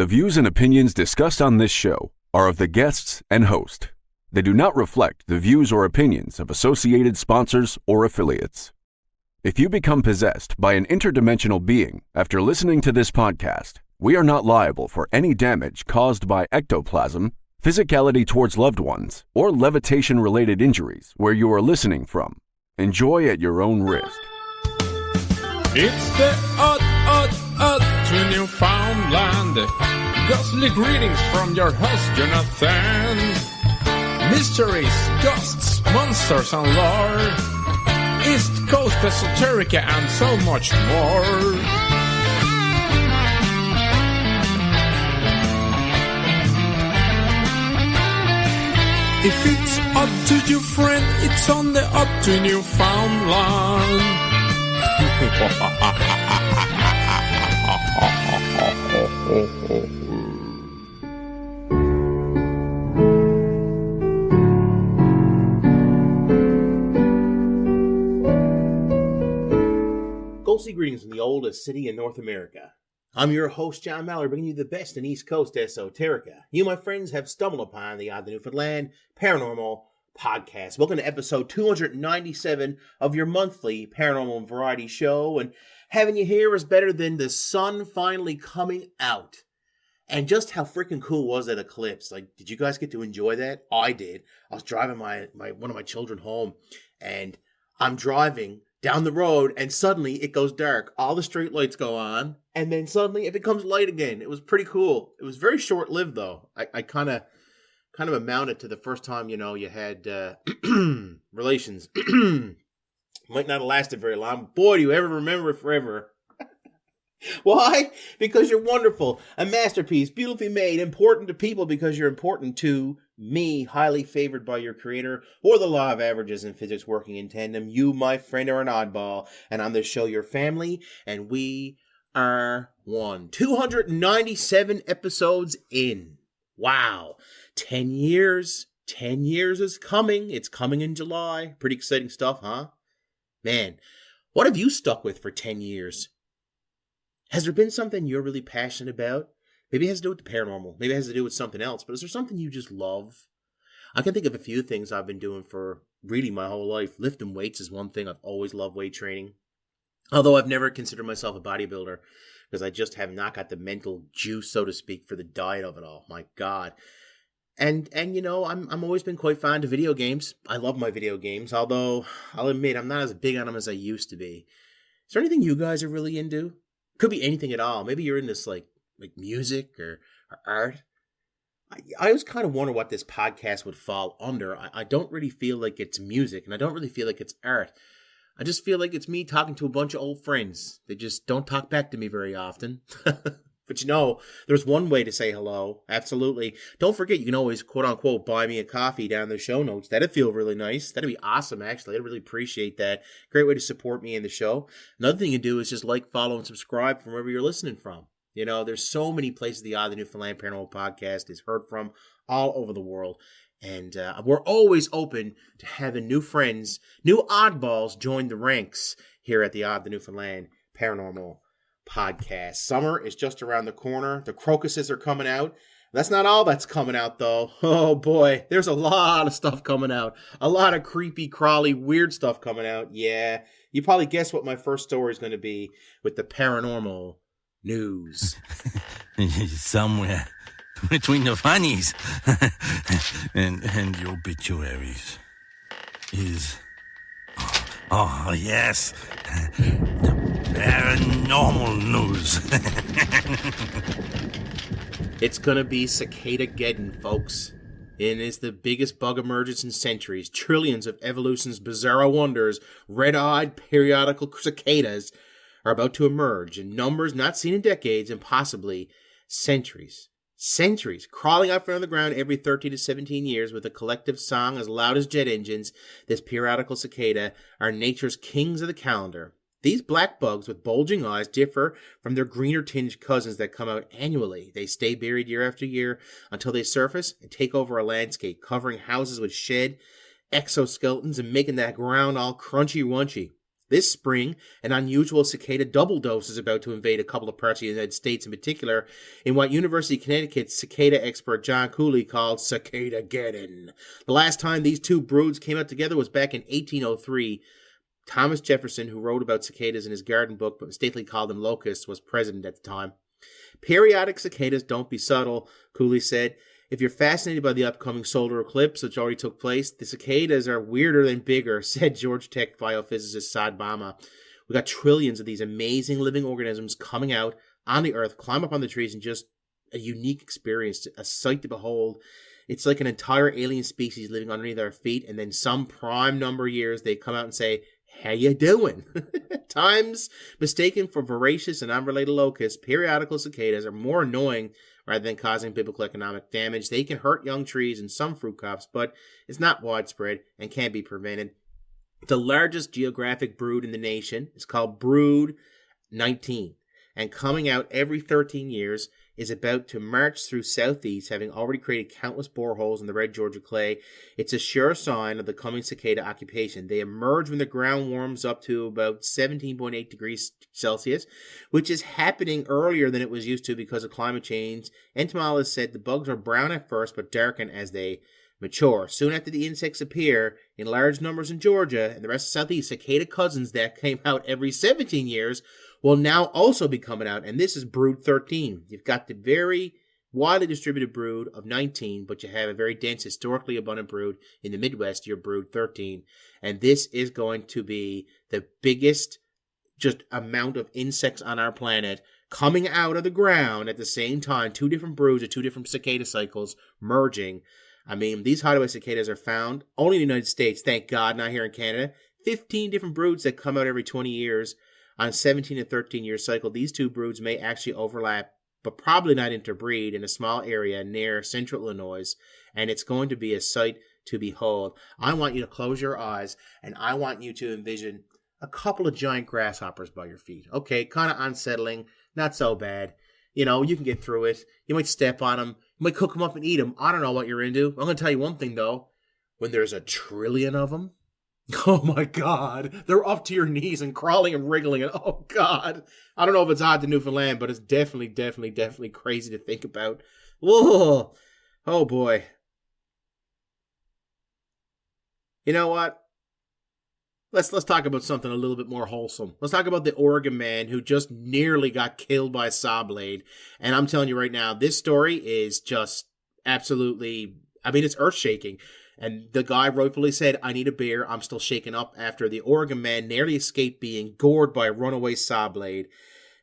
The views and opinions discussed on this show are of the guests and host. They do not reflect the views or opinions of associated sponsors or affiliates. If you become possessed by an interdimensional being after listening to this podcast, we are not liable for any damage caused by ectoplasm, physicality towards loved ones, or levitation-related injuries where you are listening from. Enjoy at your own risk. It's the Oddtonewfoundland. Ghostly greetings from your host, Jonathan. Mysteries, ghosts, monsters, and lore. East Coast esoterica and so much more. If it's odd to your friend, it's on the Oddtonewfoundland. Ghostly greetings from the oldest city in North America. I'm your host, John Mallory, bringing you the best in East Coast esoterica. You, my friends, have stumbled upon the Oddtonewfoundland Paranormal Podcast. Welcome to episode 297 of your monthly paranormal variety show. And having you here is better than the sun finally coming out. And just how freaking cool was that eclipse? Like, did you guys get to enjoy that? I did. I was driving one of my children home, and I'm driving down the road, and suddenly it goes dark. All the street lights go on, and then suddenly it becomes light again. It was pretty cool. It was very short-lived, though. I kind of amounted to the first time, you had relations. Might not have lasted very long. Boy, do you ever remember it forever. Why? Because you're wonderful. A masterpiece, beautifully made, important to people because you're important to me, highly favored by your creator, or the law of averages and physics working in tandem. You, my friend, are an oddball, and on this show, your family, and we are one. 297 episodes in. Wow. 10 years. 10 years is coming. It's coming in July. Pretty exciting stuff, huh? Man, what have you stuck with for 10 years? Has there been something you're really passionate about? Maybe it has to do with the paranormal. Maybe it has to do with something else. But is there something you just love? I can think of a few things I've been doing for really my whole life. Lifting weights is one thing. I've always loved weight training. Although I've never considered myself a bodybuilder because I just have not got the mental juice, so to speak, for the diet of it all. My God. And I'm always been quite fond of video games. I love my video games. Although I'll admit I'm not as big on them as I used to be. Is there anything you guys are really into? Could be anything at all. Maybe you're in this like music or art. I always kind of wonder what this podcast would fall under. I don't really feel like it's music, and I don't really feel like it's art. I just feel like it's me talking to a bunch of old friends. They just don't talk back to me very often. But there's one way to say hello. Absolutely. Don't forget, you can always, quote unquote, buy me a coffee down in the show notes. That'd feel really nice. That'd be awesome, actually. I'd really appreciate that. Great way to support me in the show. Another thing you can do is just like, follow, and subscribe from wherever you're listening from. There's so many places the Oddtonewfoundland Paranormal Podcast is heard from all over the world. And we're always open to having new friends, new oddballs join the ranks here at the Oddtonewfoundland Paranormal Podcast. Summer is just around the corner. The crocuses are coming out. That's not all that's coming out, though. Oh, boy. There's a lot of stuff coming out. A lot of creepy, crawly, weird stuff coming out. Yeah. You probably guessed what my first story is going to be with the paranormal news. Somewhere between the funnies and the obituaries is... Oh, yes. The paranormal news. It's gonna be Cicada-geddon, folks. And it's the biggest bug emergence in centuries. Trillions of evolution's bizarre wonders, red-eyed periodical cicadas, are about to emerge in numbers not seen in decades and possibly centuries. Centuries, crawling out from the ground every 13 to 17 years with a collective song as loud as jet engines, this periodical cicada are nature's kings of the calendar. These black bugs with bulging eyes differ from their greener-tinged cousins that come out annually. They stay buried year after year until they surface and take over a landscape, covering houses with shed exoskeletons and making that ground all crunchy-wunchy. This spring, an unusual cicada double dose is about to invade a couple of parts of the United States, in particular in what University of Connecticut's cicada expert John Cooley called Cicada-geddon. The last time these two broods came out together was back in 1803. Thomas Jefferson, who wrote about cicadas in his garden book but mistakenly called them locusts, was president at the time. Periodic cicadas don't be subtle, Cooley said. If you're fascinated by the upcoming solar eclipse, which already took place, the cicadas are weirder than bigger, said Georgia Tech biophysicist Saad Bama. We got trillions of these amazing living organisms coming out on the earth, climb up on the trees, and just a unique experience, a sight to behold. It's like an entire alien species living underneath our feet, and then some prime number of years they come out and say, "How you doing?" Times mistaken for voracious and unrelated locusts, periodical cicadas are more annoying rather than causing biblical economic damage. They can hurt young trees and some fruit crops, but it's not widespread and can be prevented. The largest geographic brood in the nation is called Brood 19, and coming out every 13 years, is about to march through southeast, having already created countless boreholes in the red Georgia clay. It's a sure sign of the coming cicada occupation. They emerge when the ground warms up to about 17.8 degrees Celsius, which is happening earlier than it was used to because of climate change. Entomologists said the bugs are brown at first, but darken as they mature. Soon after the insects appear in large numbers in Georgia and the rest of Southeast, cicada cousins that came out every 17 years will now also be coming out, and this is brood 13. You've got the very widely distributed brood of 19, but you have a very dense, historically abundant brood in the Midwest, your brood 13, and this is going to be the biggest just amount of insects on our planet coming out of the ground at the same time. Two different broods of two different cicada cycles merging. I mean, these hideaway cicadas are found only in the United States, thank God, not here in Canada. 15 different broods that come out every 20 years. On 17 to 13 year cycle, these two broods may actually overlap, but probably not interbreed in a small area near central Illinois, and it's going to be a sight to behold. I want you to close your eyes, and I want you to envision a couple of giant grasshoppers by your feet. Okay, kind of unsettling, not so bad. You know, you can get through it. You might step on them. You might cook them up and eat them. I don't know what you're into. I'm going to tell you one thing, though. When there's a trillion of them, oh my God, they're up to your knees and crawling and wriggling. And oh God, I don't know if it's odd to Newfoundland, but it's definitely crazy to think about. Whoa, oh boy. You know what? Let's talk about something a little bit more wholesome. Let's talk about the Oregon man who just nearly got killed by a saw blade. And I'm telling you right now, this story is just absolutely, I mean, it's earth-shaking. And the guy rightfully said, "I need a beer. I'm still shaken up," after the Oregon man nearly escaped being gored by a runaway saw blade.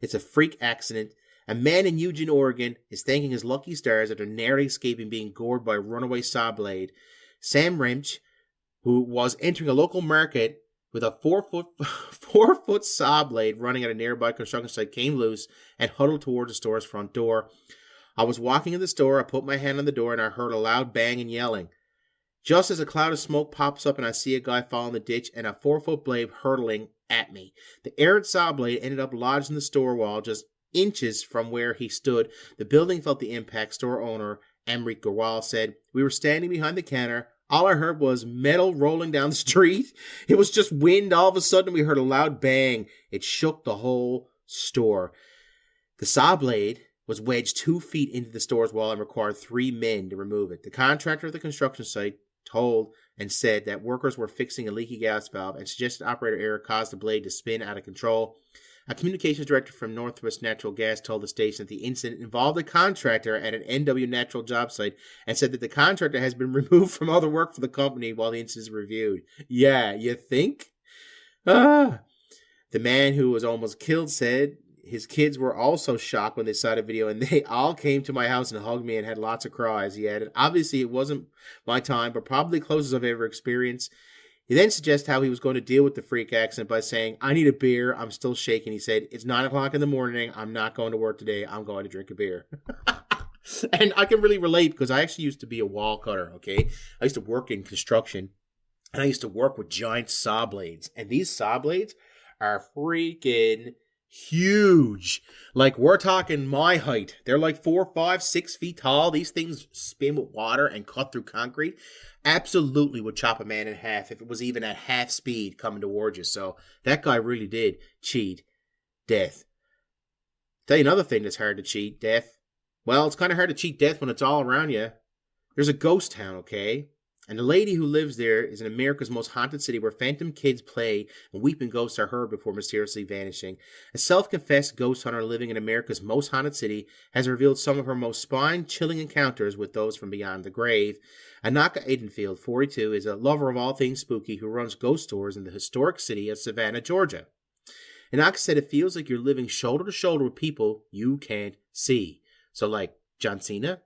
It's a freak accident. A man in Eugene, Oregon is thanking his lucky stars after narrowly escaping being gored by a runaway saw blade. Sam Remch, who was entering a local market with a 4-foot saw blade running at a nearby construction site, came loose and huddled towards the store's front door. "I was walking in the store. I put my hand on the door and I heard a loud bang and yelling. Just as a cloud of smoke pops up and I see a guy fall in the ditch and a 4-foot blade hurtling at me. The errant saw blade ended up lodged in the store wall just inches from where he stood. The building felt the impact," store owner Emery Garwal said. "We were standing behind the counter. All I heard was metal rolling down the street. It was just wind. All of a sudden we heard a loud bang. It shook the whole store." The saw blade was wedged 2 feet into the store's wall and required 3 men to remove it. The contractor of the construction site told and said that workers were fixing a leaky gas valve and suggested operator error caused the blade to spin out of control. A communications director from Northwest Natural Gas told the station that the incident involved a contractor at an NW Natural job site and said that the contractor has been removed from other work for the company while the incident is reviewed. Yeah, you think? The man who was almost killed said his kids were also shocked when they saw the video, and they all came to my house and hugged me and had lots of cries. He added, "Obviously, it wasn't my time, but probably closest I've ever experienced." He then suggested how he was going to deal with the freak accident by saying, "I need a beer. I'm still shaking." He said, "It's 9 o'clock in the morning. I'm not going to work today. I'm going to drink a beer." And I can really relate because I actually used to be a wall cutter, okay? I used to work in construction, and I used to work with giant saw blades. And these saw blades are freaking Huge. Like, we're talking my height. They're like 4, 5, 6 feet tall. These things spin with water and cut through concrete. Absolutely would chop a man in half if it was even at half speed coming towards you. So that guy really did cheat death. Tell you another thing that's hard to cheat, death. Well, it's kind of hard to cheat death when it's all around you. There's a ghost town, okay? And the lady who lives there is in America's most haunted city where phantom kids play and weeping ghosts are heard before mysteriously vanishing. A self-confessed ghost hunter living in America's most haunted city has revealed some of her most spine-chilling encounters with those from beyond the grave. Anaka Aidenfield, 42, is a lover of all things spooky who runs ghost tours in the historic city of Savanah, Georgia. Anaka said it feels like you're living shoulder to shoulder with people you can't see. So like John Cena?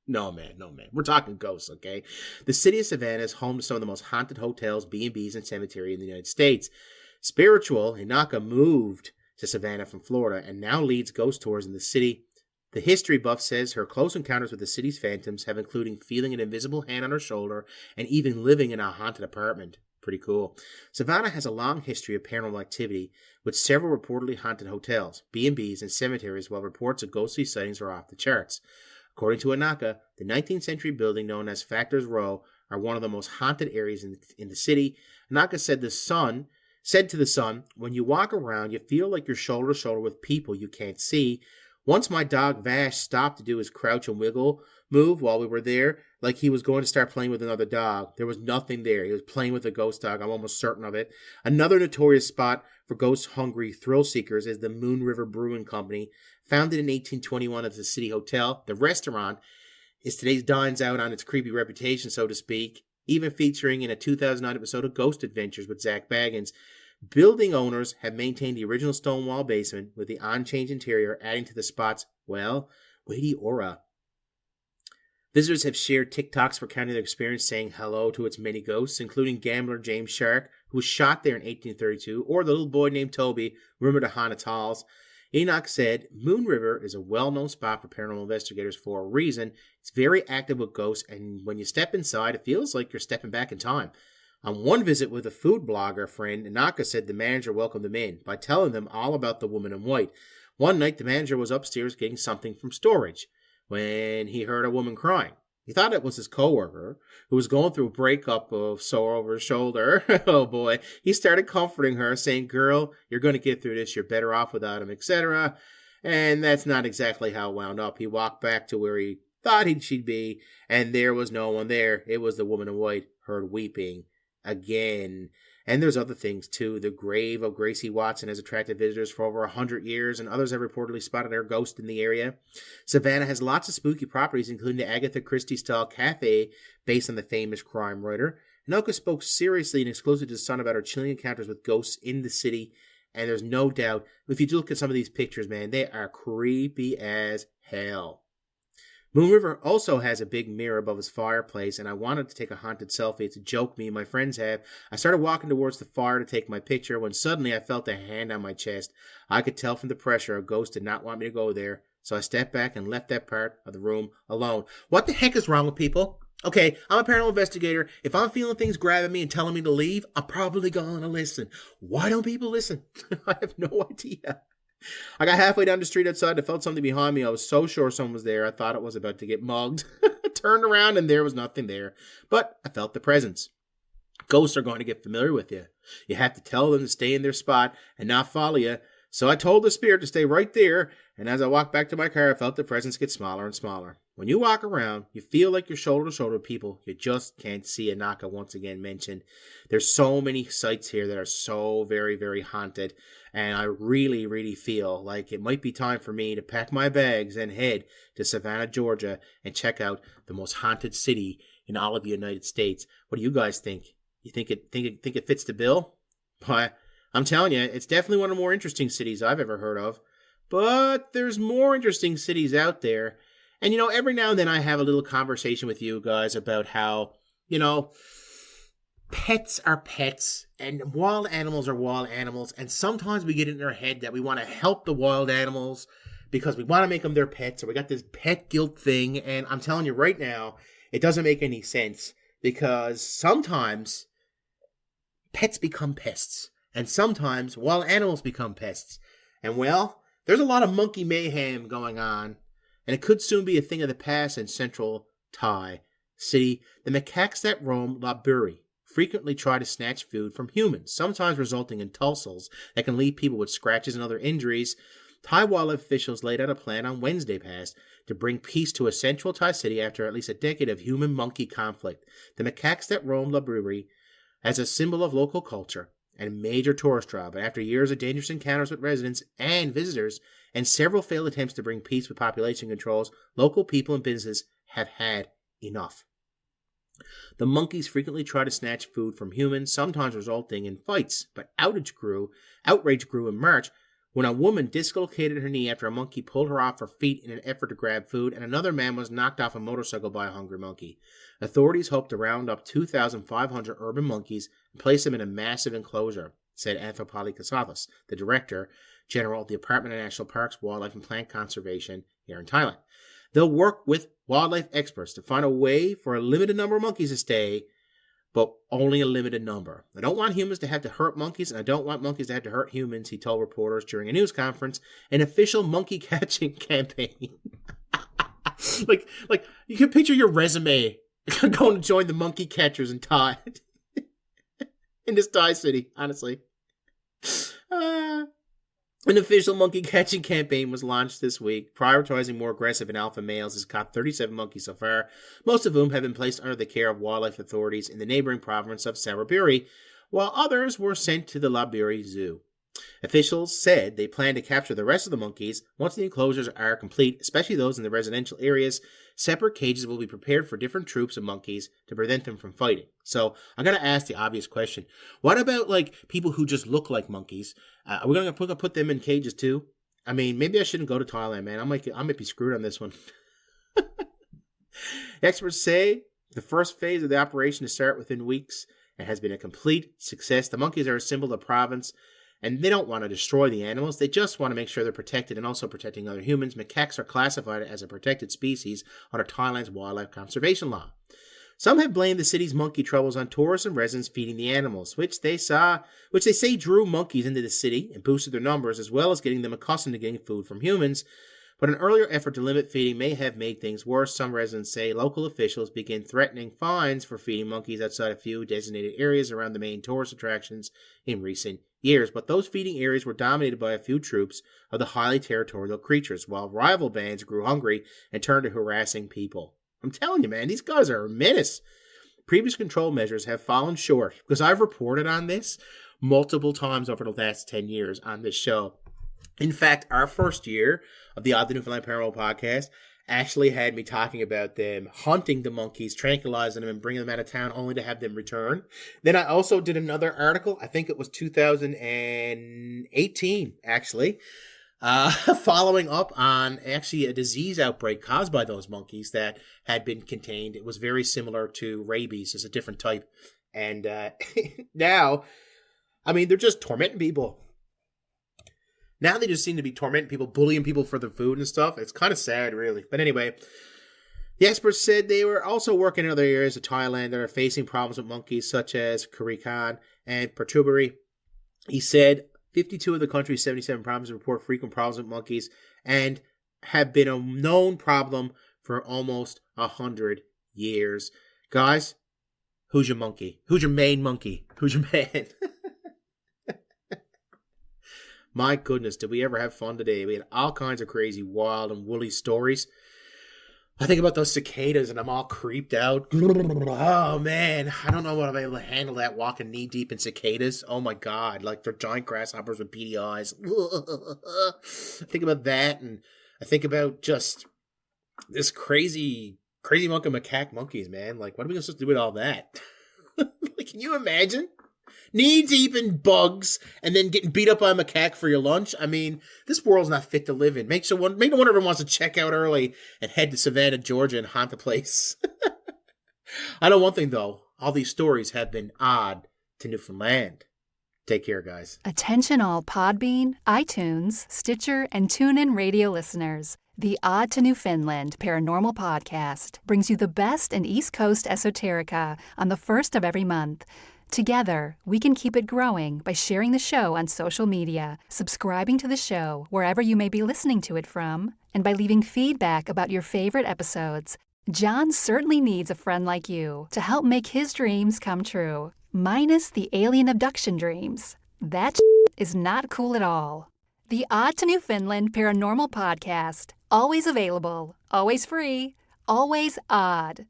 No, man. We're talking ghosts, okay? The city of Savannah is home to some of the most haunted hotels, B&Bs, and cemetery in the United States. Spiritual, Hinaka moved to Savannah from Florida and now leads ghost tours in the city. The history buff says her close encounters with the city's phantoms have included feeling an invisible hand on her shoulder and even living in a haunted apartment. Pretty cool. Savannah has a long history of paranormal activity with several reportedly haunted hotels, B&Bs, and cemeteries, while reports of ghostly sightings are off the charts. According to Anaka, the 19th century building known as Factors Row are one of the most haunted areas in the city. Anaka said to the Sun, when you walk around, you feel like you're shoulder to shoulder with people you can't see. Once my dog Vash stopped to do his crouch and wiggle move while we were there, like he was going to start playing with another dog. There was nothing there. He was playing with a ghost dog. I'm almost certain of it. Another notorious spot for ghost-hungry thrill seekers is the Moon River Brewing Company. Founded in 1821 as a city hotel, the restaurant is today's dines out on its creepy reputation, so to speak, even featuring in a 2009 episode of Ghost Adventures with Zach Baggins. Building owners have maintained the original stone wall basement with the on-change interior, adding to the spot's, well, weighty aura. Visitors have shared TikToks recounting their experience saying hello to its many ghosts, including gambler James Shark, who was shot there in 1832, or the little boy named Toby, rumored to haunt its halls. Enoch said, Moon River is a well-known spot for paranormal investigators for a reason. It's very active with ghosts, and when you step inside, it feels like you're stepping back in time. On one visit with a food blogger friend, Inaka said the manager welcomed them in by telling them all about the woman in white. One night, the manager was upstairs getting something from storage when he heard a woman crying. He thought it was his coworker who was going through a breakup of sore over his shoulder. Oh boy. He started comforting her, saying, girl, you're going to get through this. You're better off without him, etc. And that's not exactly how it wound up. He walked back to where he thought she'd be, and there was no one there. It was the woman in white, heard weeping again. And there's other things too. The grave of Gracie Watson has attracted visitors for over 100 years, and others have reportedly spotted her ghost in the area. Savannah has lots of spooky properties, including the Agatha Christie-style cafe based on the famous crime writer. Anoka spoke seriously and exclusively to the Sun about her chilling encounters with ghosts in the city, and there's no doubt, if you look at some of these pictures, man, they are creepy as hell. Moon River also has a big mirror above his fireplace, and I wanted to take a haunted selfie. It's a joke me and my friends have. I started walking towards the fire to take my picture when suddenly I felt a hand on my chest. I could tell from the pressure a ghost did not want me to go there, so I stepped back and left that part of the room alone. What the heck is wrong with people? Okay, I'm a paranormal investigator. If I'm feeling things grabbing me and telling me to leave, I'm probably going to listen. Why don't people listen? I have no idea. I got halfway down the street outside and felt something behind me. I was so sure someone was there. I thought it was about to get mugged. I turned around and there was nothing there. But I felt the presence. Ghosts are going to get familiar with you. You have to tell them to stay in their spot and not follow you. So I told the spirit to stay right there. And as I walked back to my car, I felt the presence get smaller and smaller. When you walk around, you feel like you're shoulder to shoulder with people you just can't see. Anaka once again mentioned. There's so many sites here that are so very, very haunted. And I really, really feel like it might be time for me to pack my bags and head to Savanah, Georgia, and check out the most haunted city in all of the United States. What do you guys think? You think it fits the bill? But I'm telling you, it's definitely one of the more interesting cities I've ever heard of. But there's more interesting cities out there. And, every now and then I have a little conversation with you guys about how, pets are pets and wild animals are wild animals. And sometimes we get in our head that we want to help the wild animals because we want to make them their pets, or we got this pet guilt thing. And I'm telling you right now, it doesn't make any sense because sometimes pets become pests. And sometimes wild animals become pests. And well, there's a lot of monkey mayhem going on, and it could soon be a thing of the past in central Thai city. The macaques that roam Lopburi frequently try to snatch food from humans, sometimes resulting in tussles that can leave people with scratches and other injuries. Thai wildlife officials laid out a plan on Wednesday past to bring peace to a central Thai city after at least a decade of human-monkey conflict. The macaques that roam Lopburi as a symbol of local culture and a major tourist draw, but after years of dangerous encounters with residents and visitors and several failed attempts to bring peace with population controls, local people and businesses have had enough. The monkeys frequently try to snatch food from humans, sometimes resulting in fights, but outrage grew in March when a woman dislocated her knee after a monkey pulled her off her feet in an effort to grab food, and another man was knocked off a motorcycle by a hungry monkey. Authorities hope to round up 2,500 urban monkeys and place them in a massive enclosure, said Accusonus, the director general of the Department of National Parks, Wildlife and Plant Conservation here in Thailand. They'll work with wildlife experts to find a way for a limited number of monkeys to stay, but only a limited number. I don't want humans to have to hurt monkeys, and I don't want monkeys to have to hurt humans, he told reporters during a news conference, an official monkey catching campaign. like you can picture your resume going to join the monkey catchers in Thai. In this Thai city, honestly. An official monkey catching campaign was launched this week, prioritizing more aggressive and alpha males. Has caught 37 monkeys so far, most of whom have been placed under the care of wildlife authorities in the neighboring province of Saraburi, while others were sent to the Lopburi Zoo. Officials said they plan to capture the rest of the monkeys once the enclosures are complete, especially those in the residential areas. Separate cages will be prepared for different troops of monkeys to prevent them from fighting. So I'm going to ask the obvious question. What about like people who just look like monkeys? Are we going to put them in cages too? I mean, maybe I shouldn't go to Thailand, man. I might be screwed on this one. Experts say the first phase of the operation to start within weeks and has been a complete success. The monkeys are a symbol of the province, and they don't want to destroy the animals. They just want to make sure they're protected and also protecting other humans. Macaques are classified as a protected species under Thailand's wildlife conservation law. Some have blamed the city's monkey troubles on tourists and residents feeding the animals, which they say drew monkeys into the city and boosted their numbers, as well as getting them accustomed to getting food from humans. But an earlier effort to limit feeding may have made things worse. Some residents say local officials began threatening fines for feeding monkeys outside a few designated areas around the main tourist attractions in recent years. But those feeding areas were dominated by a few troops of the highly territorial creatures, while rival bands grew hungry and turned to harassing people. I'm telling you, man, these guys are a menace. Previous control measures have fallen short, because I've reported on this multiple times over the last 10 years on this show. In fact, our first year of the Oddtonewfoundland Paranormal podcast actually had me talking about them hunting the monkeys, tranquilizing them, and bringing them out of town only to have them return. Then I also did another article, I think it was 2018, actually, following up on actually a disease outbreak caused by those monkeys that had been contained. It was very similar to rabies, it's a different type. And now, I mean, they're just tormenting people. Now they just seem to be tormenting people, bullying people for the food and stuff. It's kind of sad, really. But anyway, the experts said they were also working in other areas of Thailand that are facing problems with monkeys, such as Kurikan and Pertuburi. He said 52 of the country's 77 provinces report frequent problems with monkeys and have been a known problem for almost 100 years. Guys, who's your monkey? Who's your main monkey? Who's your man? My goodness, did we ever have fun today? We had all kinds of crazy, wild, and woolly stories. I think about those cicadas, and I'm all creeped out. Oh, man. I don't know what I'm able to handle that walking knee-deep in cicadas. Oh, my God. Like, they're giant grasshoppers with beady eyes. I think about that, and I think about just this crazy monkey macaque monkeys, man. Like, what are we supposed to do with all that? Like, can you imagine? Knee deep in bugs and then getting beat up by a macaque for your lunch. I mean, this world's not fit to live in. Make no one ever wants to check out early and head to Savanah, Georgia and haunt the place. I know one thing, though. All these stories have been odd to Newfoundland. Take care, guys. Attention all Podbean, iTunes, Stitcher, and TuneIn radio listeners. The Odd to Newfoundland Paranormal Podcast brings you the best in East Coast esoterica on the first of every month. Together, we can keep it growing by sharing the show on social media, subscribing to the show wherever you may be listening to it from, and by leaving feedback about your favorite episodes. John certainly needs a friend like you to help make his dreams come true, minus the alien abduction dreams. That is not cool at all. The Odd to Newfoundland Paranormal Podcast. Always available, always free, always odd.